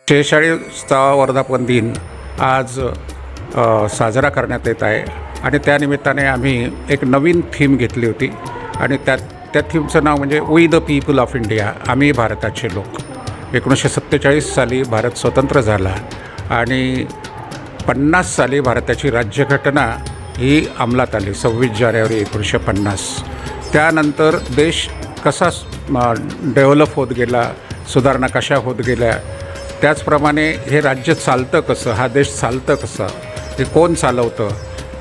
46वा वर्धापन दिन आज साजरा करण्यात येत आहे आणि त्यानिमित्ताने आम्ही एक नवीन थीम घेतली होती आणि त्या थीमचं नाव म्हणजे we the people of India, आम्ही भारताचे लोक. 1947 साली भारत स्वतंत्र झाला आणि 50 साली भारताची राज्यघटना ही अंमलात आली 26 जानेवारी 1950. त्यानंतर देश कसा डेव्हलप होत गेला, सुधारणा कशा होत गेल्या, त्याचप्रमाणे हे राज्य चालतं कसं, हा देश चालतं कसं, हे कोण चालवतं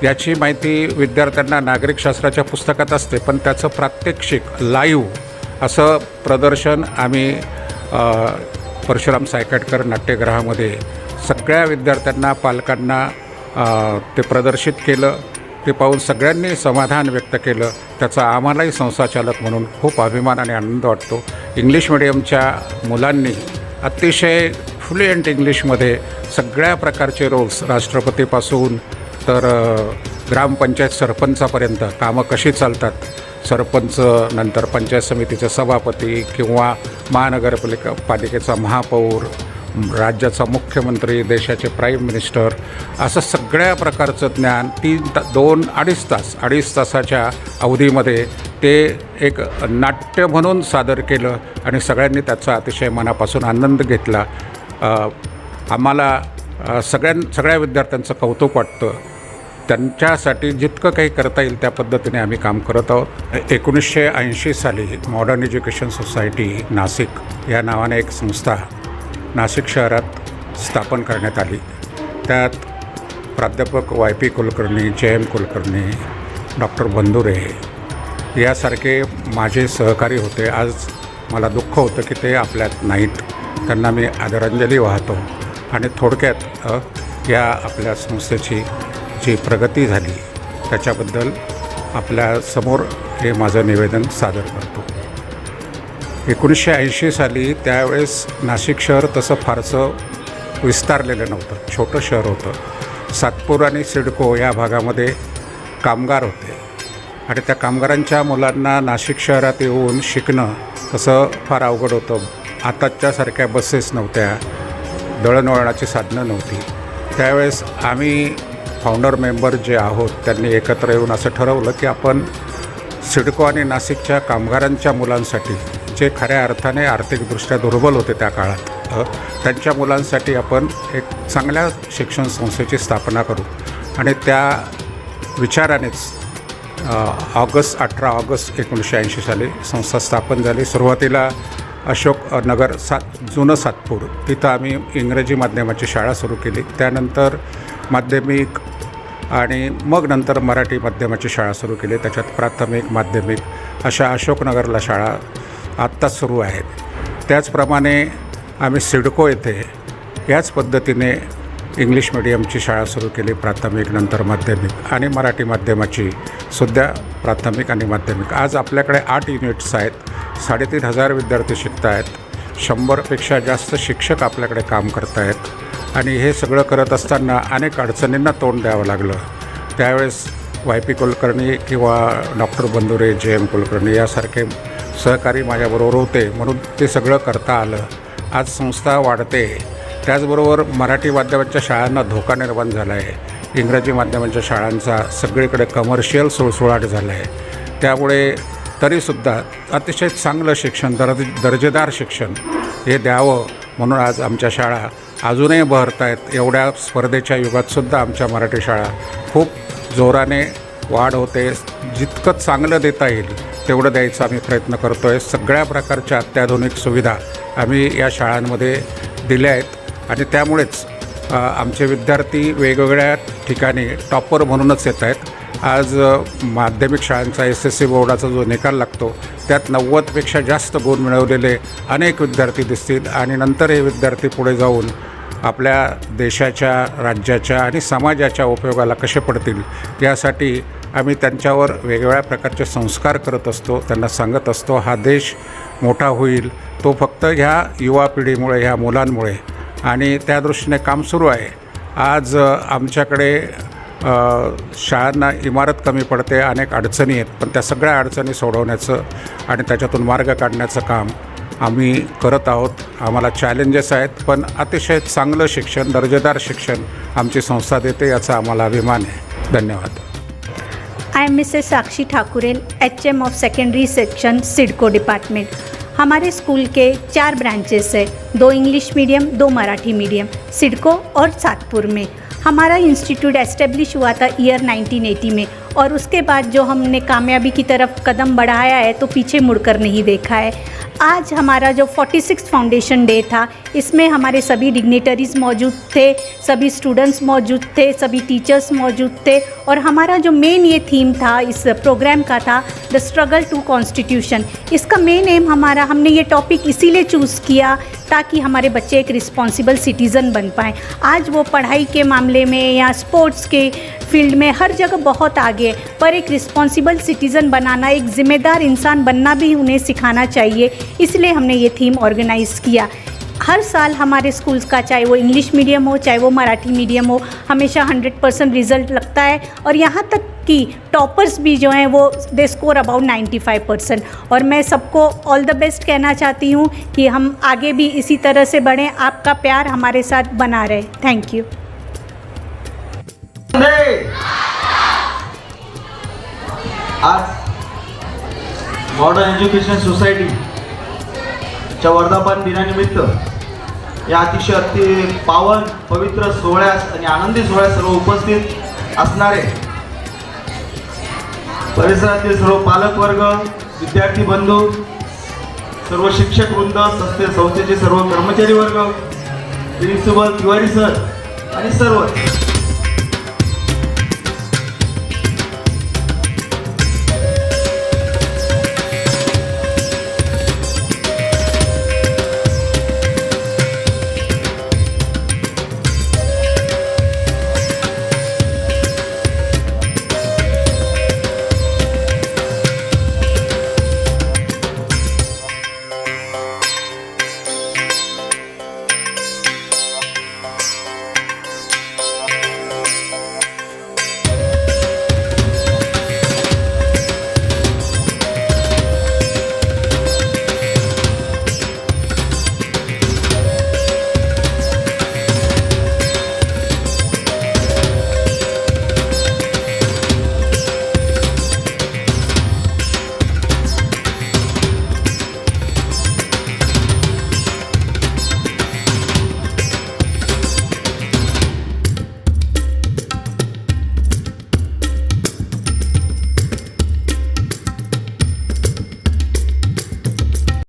याची माहिती विद्यार्थ्यांना नागरिकशास्त्राच्या पुस्तकात असते, पण त्याचं प्रात्यक्षिक लाईव्ह असं प्रदर्शन आम्ही परशुराम सायकाटकर नाट्यगृहामध्ये सगळ्या विद्यार्थ्यांना, पालकांना ते प्रदर्शित केलं. ते पाहून सगळ्यांनी समाधान व्यक्त केलं. त्याचा आम्हालाही संस्थाचालक म्हणून खूप अभिमान आणि आनंद वाटतो. इंग्लिश मिडियमच्या मुलांनी अतिशय फ्लुएंट इंग्लिशमध्ये सगळ्या प्रकारचे रोल्स, राष्ट्रपतीपासून तर ग्रामपंचायत सरपंचापर्यंत कामं कशी चालतात, सरपंच, नंतर पंचायत समितीचे सभापती किंवा पालिकेचा महापौर, राज्याचा मुख्यमंत्री, देशाचे प्राईम मिनिस्टर, असं सगळ्या प्रकारचं ज्ञान 2-2.5 तासाच्या अवधीमध्ये ते एक नाट्य म्हणून सादर केलं आणि सगळ्यांनी त्याचा अतिशय मनापासून आनंद घेतला. आम्हाला सगळ्या विद्यार्थ्यांचं कौतुक वाटतं. त्यांच्यासाठी जितकं काही करता येईल त्या पद्धतीने आम्ही काम करत आहोत. 1980 साली मॉडर्न एज्युकेशन सोसायटी नाशिक या नावाने एक संस्था नाशिक शहरात स्थापन करण्यात आली. त्यात प्राध्यापक YP Kulkarni, JM Kulkarni, doctor बंधुरे यासारखे माझे सहकारी होते. आज मला दुःख होतं की ते आपल्यात नाहीत. त्यांना मी आदरांजली वाहतो आणि थोडक्यात या आपल्या संस्थेची जी प्रगती झाली त्याच्याबद्दल आपल्यासमोर हे माझं निवेदन सादर करतो. 1980 साली त्यावेळेस नाशिक शहर तसं फारसं विस्तारलेलं नव्हतं, छोटं शहर होतं. सातपूर आणि सिडको या भागामध्ये कामगार होते आणि त्या कामगारांच्या मुलांना नाशिक शहरात येऊन शिकणं तसं फार अवघड होतं. आताच्यासारख्या बसेस नव्हत्या, दळणवळणाची साधनं नव्हती. त्यावेळेस आम्ही फाउंडर मेंबर जे आहोत त्यांनी एकत्र येऊन असं ठरवलं की आपण सिडको आणि नाशिकच्या कामगारांच्या मुलांसाठी, जे खऱ्या अर्थाने आर्थिकदृष्ट्या दुर्बल होते त्या काळात, त्यांच्या मुलांसाठी आपण एक चांगल्या शिक्षण संस्थेची स्थापना करू. आणि त्या विचारानेच 18 ऑगस्ट 1980 साली संस्था स्थापन झाली. सुरुवातीला अशोक नगर जुनं सातपूर तिथं आम्ही इंग्रजी माध्यमाची शाळा सुरू केली. त्यानंतर माध्यमिक आणि मग नंतर मराठी माध्यमाची शाळा सुरू केली. त्याच्यात प्राथमिक, माध्यमिक अशा अशोकनगरला शाळा आत्ताच सुरू आहेत. त्याचप्रमाणे आम्ही सिडको येथे याच पद्धतीने इंग्लिश मिडियमची शाळा सुरू केली, प्राथमिक, नंतर माध्यमिक आणि मराठी माध्यमाची सुद्धा प्राथमिक आणि माध्यमिक. आज आपल्याकडे 8 युनिट्स आहेत, 3,500 विद्यार्थी शिकत आहेत, 100पेक्षा जास्त शिक्षक आपल्याकडे काम करत आहेत. आणि हे सगळं करत असताना अनेक अडचणींना तोंड द्यावं लागलं. त्यावेळेस YP कुलकर्णी किंवा डॉक्टर बंधुरे, JM कुलकर्णी यासारखे सहकारी माझ्याबरोबर होते, म्हणून ते सगळं करता आलं. आज संस्था वाढते. त्याचबरोबर मराठी माध्यमाच्या शाळांना धोका निर्माण झाला आहे. इंग्रजी माध्यमाच्या शाळांचा सगळीकडे कमर्शियल सुळसुळाट झाला आहे. त्यामुळे तरीसुद्धा अतिशय चांगलं शिक्षण, दर्जेदार शिक्षण हे द्यावं म्हणून आज आमच्या शाळा अजूनही बहरत आहेत. एवढ्या स्पर्धेच्या युगातसुद्धा आमच्या मराठी शाळा खूप जोराने वाढ होते. जितकं चांगलं देता येईल तेवढं द्यायचा आम्ही प्रयत्न करतो आहे. सगळ्या प्रकारच्या अत्याधुनिक सुविधा आम्ही या शाळांमध्ये दिल्या आहेत आणि त्यामुळेच आमचे विद्यार्थी वेगवेगळ्या ठिकाणी टॉपर म्हणूनच येत आहेत. आज माध्यमिक शाळांचा SSC बोर्डाचा जो निकाल लागतो त्यात 90पेक्षा जास्त गुण मिळवलेले अनेक विद्यार्थी दिसतील आणि नंतर हे विद्यार्थी पुढे जाऊन आपल्या देशाच्या, राज्याच्या आणि समाजाच्या उपयोगाला कसे पडतील यासाठी आम्ही त्यांच्यावर वेगवेगळ्या प्रकारचे संस्कार करत असतो. त्यांना सांगत असतो हा देश मोठा होईल तो फक्त ह्या युवा पिढीमुळे, ह्या मुलांमुळे, आणि त्या दृष्टीने काम सुरू आहे. आज आमच्याकडे शाळांना इमारत कमी पडते, अनेक अडचणी आहेत, पण त्या सगळ्या अडचणी सोडवण्याचं आणि त्याच्यातून मार्ग काढण्याचं काम आम्ही करत आहोत. आम्हाला चॅलेंजेस आहेत, पण अतिशय चांगलं शिक्षण, दर्जेदार शिक्षण आमची संस्था देते, याचा आम्हाला अभिमान आहे. धन्यवाद. I am Mrs Sakshi Thakurel, HM of secondary section CIDCO department. हमारे स्कूल के 4 ब्रांचेस है, 2 English medium, 2 Marathi medium, CIDCO और सातपुर में. हमारा इंस्टीट्यूट एस्टेब्लिश हुआ था ईयर 1980 में, और उसके बाद जो हमने कामयाबी की तरफ कदम बढ़ाया है तो पीछे मुड़कर नहीं देखा है. आज हमारा जो 46 फाउंडेशन डे था, इसमें हमारे सभी डिग्नेटरीज़ मौजूद थे, सभी स्टूडेंट्स मौजूद थे, सभी टीचर्स मौजूद थे, और हमारा जो मेन ये थीम था इस प्रोग्राम का था द स्ट्रगल टू कॉन्स्टिट्यूशन. इसका मेन एम हमने ये टॉपिक इसीलिए चूज़ किया ताकि हमारे बच्चे एक रिस्पॉन्सिबल सिटीज़न बन पाएँ. आज वो पढ़ाई के मामले में या स्पोर्ट्स के फील्ड में हर जगह बहुत आगे है, पर एक रिस्पॉन्सिबल सिटीज़न बनाना, एक ज़िम्मेदार इंसान बनना भी उन्हें सिखाना चाहिए. इसलिए हमने ये थीम ऑर्गेनाइज़ किया. हर साल हमारे स्कूल्स का, चाहे वो इंग्लिश मीडियम हो चाहे वो मराठी मीडियम हो, हमेशा 100% रिज़ल्ट लगता है, और यहाँ तक कि टॉपर्स भी जो हैं वो दे स्कोर अबाउट 95%. और मैं सबको ऑल द बेस्ट कहना चाहती हूँ कि हम आगे भी इसी तरह से बढ़ें. आपका प्यार हमारे साथ बना रहे. Thank you. आज मॉडर्न एज्युकेशन सोसायटी च्या वर्धापन दिनानिमित्त या अतिशय पावन पवित्र सोहळ्यास आणि आनंदी सोहळ्यास सर्व उपस्थित असणारे परिसरातील सर्व पालक वर्ग, विद्यार्थी बंधू, सर्व शिक्षक वृंद, संस्थेचे सर्व कर्मचारी वर्ग, प्रिन्सिपल, तिवारी सर आणि सर्व